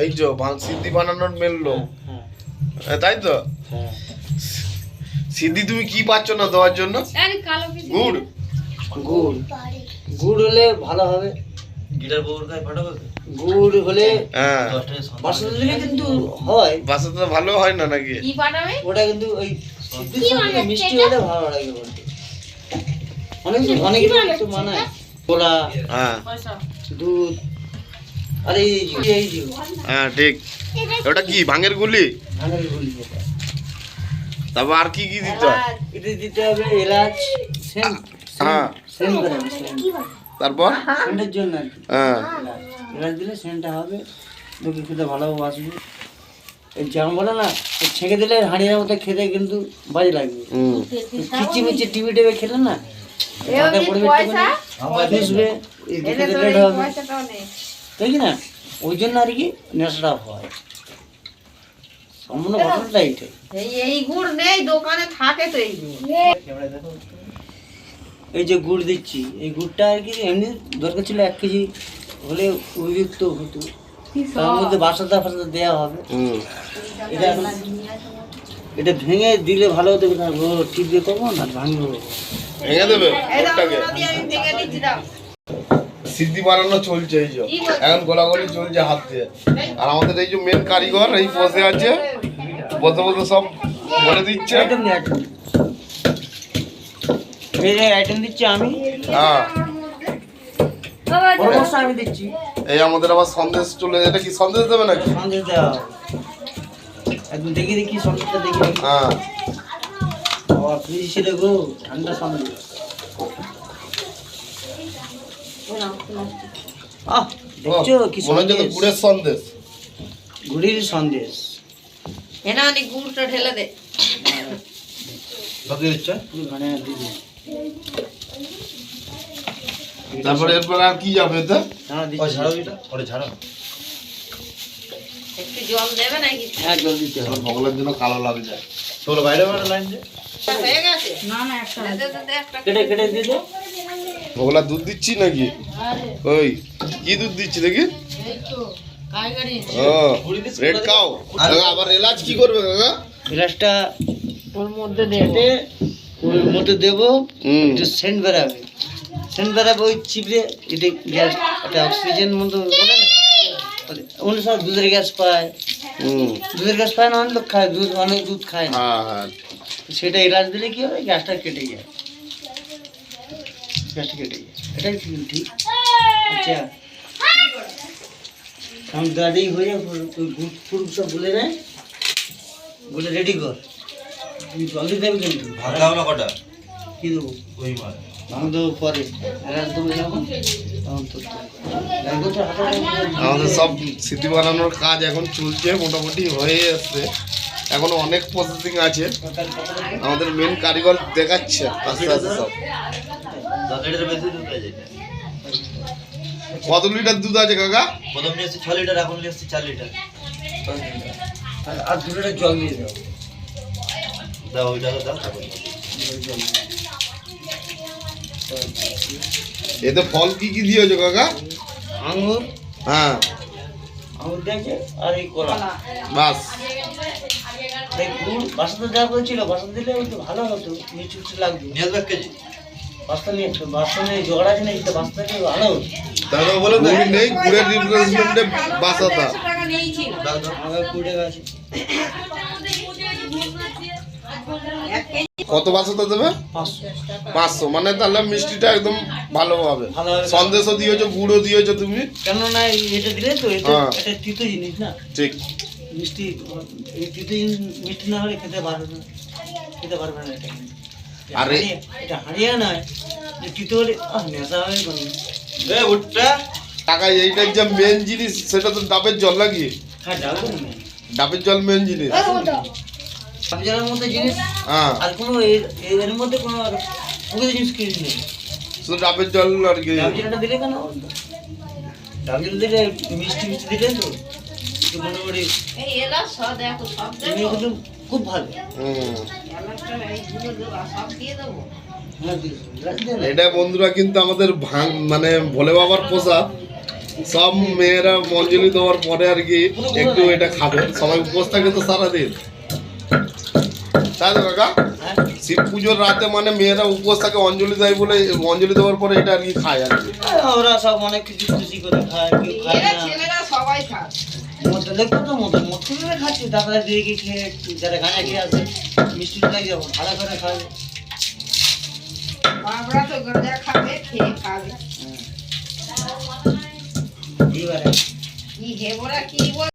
এই যে সিদ্ধি বানানোর মেন লোক, তাই তো? সিদ্ধি তুমি কি পাচ্ছ না দেওয়ার জন্য? গুড়। গুড় গুড় হলে ভালো হবে। গুড় হলে বাসাতে দিলে কিন্তু হয়, বাসাতে ভালো হয় না নাকি? ওটা কিন্তু ওই সিদ্ধির সঙ্গে মিষ্টি হলে ভালো লাগে বলতে। অনেক একটু মানায় কলা, দুধ, আর এই হ্যাঁ ঠিক। ওটা কি ভাঙের গুলি? ভাঙের গুলি। তারপর আর কি কি দিতে হয়? এটা দিতে হবে এলাচ, সেন্ট। হ্যাঁ, তারপর সেন্টের জন্য আর কি। হ্যাঁ, এলাচ দিলে সেন্টটা হবে, লোকে খেতে ভালো বাসবে। এই যেমন বলে না, ছেঁকে দিলে হাঁড়ির মতো খেতে কিন্তু বাজে লাগবে। কিচি মিচি টিভি টেবে খেলে না হাতে পড়বে, বুঝবে খেতে লেট হবে, তাই কি না? ওই জন্য আর কি নেশাটা হয়। সম্পূর্ণ ঘটনাটা এইটাই। এই গুড় নেই দোকানে থাকে তো এই গুড়। এই যে গুড় দিচ্ছি, এই গুড়টা আর কি এমনি দরকার ছিল 1 কেজি হলে উপযুক্ত হতো। তার মধ্যে বাসাটা দেওয়া হবে। এটা ভেঙে দিলে ভালো হতো না? ঠিক দিয়ে করবো না, ভাঙবো, ভেঙে দেবে সিদ্ধি বানানো চলছে। এই যে এখন গোলাগুলি চলছে হাত দিয়ে। আর আমাদের এই যে মেন কারিগর এই বসে আছে, বসে বসে সব বলে দিচ্ছে। আইটেম দিচ্ছি আমি। হ্যাঁ, আমি দিচ্ছি। এই আমাদের আবার সন্দেশ চলে। এটা কি সন্দেশ দেবে নাকি? সন্দেশ দেওয়া একদম দেখি সন্দেশটা দেখি। হ্যাঁ, ফ্রিজ ছিল গো, ঠান্ডা সন্দেশ। দেখছো কি সন্দেশ? গুড়ের সন্দেশ, গুড়ির সন্দেশ। এনা অনেক গুড়টা ঢেলে দে। তারপরে এরপর আর কি যাবে? এতে একটু জল দেবে নাকি? হ্যাঁ, জল দিতে হবে, ভগলের জন্য কালো লাগে যায়। তোর বাইরে লাইন দে। হয়ে গেছে? না না, একটা কেটে দিয়ে দে। ভগলা দুধ দিচ্ছি নাকি? ওই কি দুধ দিচ্ছি দেখি? এই তো কাইগাড়ি। ও রেড কাউ। আবার এলাচ কি করবে কাকা? গ্লাসটা ওর মধ্যে দে। ওর মধ্যে দেবো, একটু সেন্ট বেরাবে। সেন্ট বেরাবে ওই চিপড়ে। এটা গ্যাস, একটা অক্সিজেন মতো বলে না, অন্য সব দুধের গ্যাস পায়। দুধের গ্যাস পায় না, অনেক লোক খায় দুধ, অনেক দুধ খায় না। সেটা এলাচ দিলে কি হবে, গ্যাসটা কেটে যায়। গ্যাসটা কেটে যায়, এটাই ঠিক। আচ্ছা, আমি দাদি হয়ে গুড় ফুড় সব বলে নেয়, বলে রেডি কর। তুমি জলদি দেবে কিন্তু কটা কি দেবো? ওই মাল ভাঙ দেবো পরে, এলাচ দেবো যখন আমাদের সব সিদ্ধি বানানোর কাজ এখন চলছে, মোটামুটি হয়ে আসছে। এখনো অনেক প্রসেসিং আছে। আমাদের মেন কারিগর দেখাচ্ছে আস্তে আস্তে সব। 10 লিটার বেশি দুধ আছে। কত লিটার দুধ আছে কাকা? প্রথম নিয়ে এসেছি 6 লিটার, এখন নিয়ে এসেছি 4 লিটার। আর 2 লিটার জল দিয়ে দাও। দাও ওইটা দাও। এতে ফল কি কি দিয়েছো কাকা? আঙুর, হ্যাঁ, আঙুর দিয়েছে, আর এই কলা। বাস। এই গুড় বাসাতে যা বলছিল, বাসাতে দিলে একটু ভালো হতো, মিষ্টি লাগতো। নিয়ে আসবে 1 কেজি। বাস্তা নিয়ে জোগাড় আছে না, এটা বাস্তা নিয়ে ভালো হতো। তাহলে বলে গুড় নেই, গুড়ের রিপ্লেসমেন্টে বাসাতা। দাও দাও। আমার 20 টাকা আছে। কত বাসাতা দেবে? 500। মানে তাহলে মিষ্টিটা একদম ভালো হবে। সন্দেশও দিয়েছো, গুড়ও দিয়েছো তুমি। কেন না এটা দিলে তো এটা তিতো জিনিস না, ঠিক। মিষ্টি, এই তিতো জিনিস মিষ্টি না হলে খেতে পারবে না এটা। আর এটা হারিয়ে নয় যে তিতো হলে নেশা হয়ে গেল। উঠটা টাকা এইটার যে মেন জিনিস, সেটা তো ডাবের জল নাকি? হ্যাঁ, ডাবের ডাবের জল মেন জিনিস। জলের মধ্যে জিনিস হ্যাঁ, আর কোনো এর মধ্যে কোনো প্রকৃত জিনিস কিছু নেই, শুধু ডাবের জল আর কি। ডাব জলটা দিলে কেন? ডাব জল দিলে মিষ্টি দিলে তো একটু মোটামুটি এই এলাচ সব দেখো, সব দেবো। কিন্তু খুব ভালো। এলাচটা এই গুঁড়ো দেবো, সব দিয়ে দেবো। হ্যাঁ, এটা বন্ধুরা কিন্তু আমাদের মানে ভোলে বাবার প্রসাদ। সব মেয়েরা অঞ্জলি দেওয়ার পরে আর কি একটু এটা খাবে, সবাই উপোস থাকে তো সারাদিন, তাই তো কাকা? হ্যাঁ শিব পুজোর রাতে মানে মেয়েরা উপোস থাকে, অঞ্জলি দেয় বলে অঞ্জলি দেওয়ার পরে এটা আর কি খায় আর কি। ওরা সব অনেক কিছু খুশি করে খায়, কেউ খায় এরা না। ছেলেরা সবাই খায়। মদ দেখো তো মদ করে খাচ্ছে, দাদা দিদিকে খেয়ে যারা গাঁজা খেয়ে আসে মিষ্টি লাগে যাবো ভাড়া করে খাবে। বাবরা তো গাঁজা খাবে, খেয়ে খাবে। এবারে কি হেবরা কি বল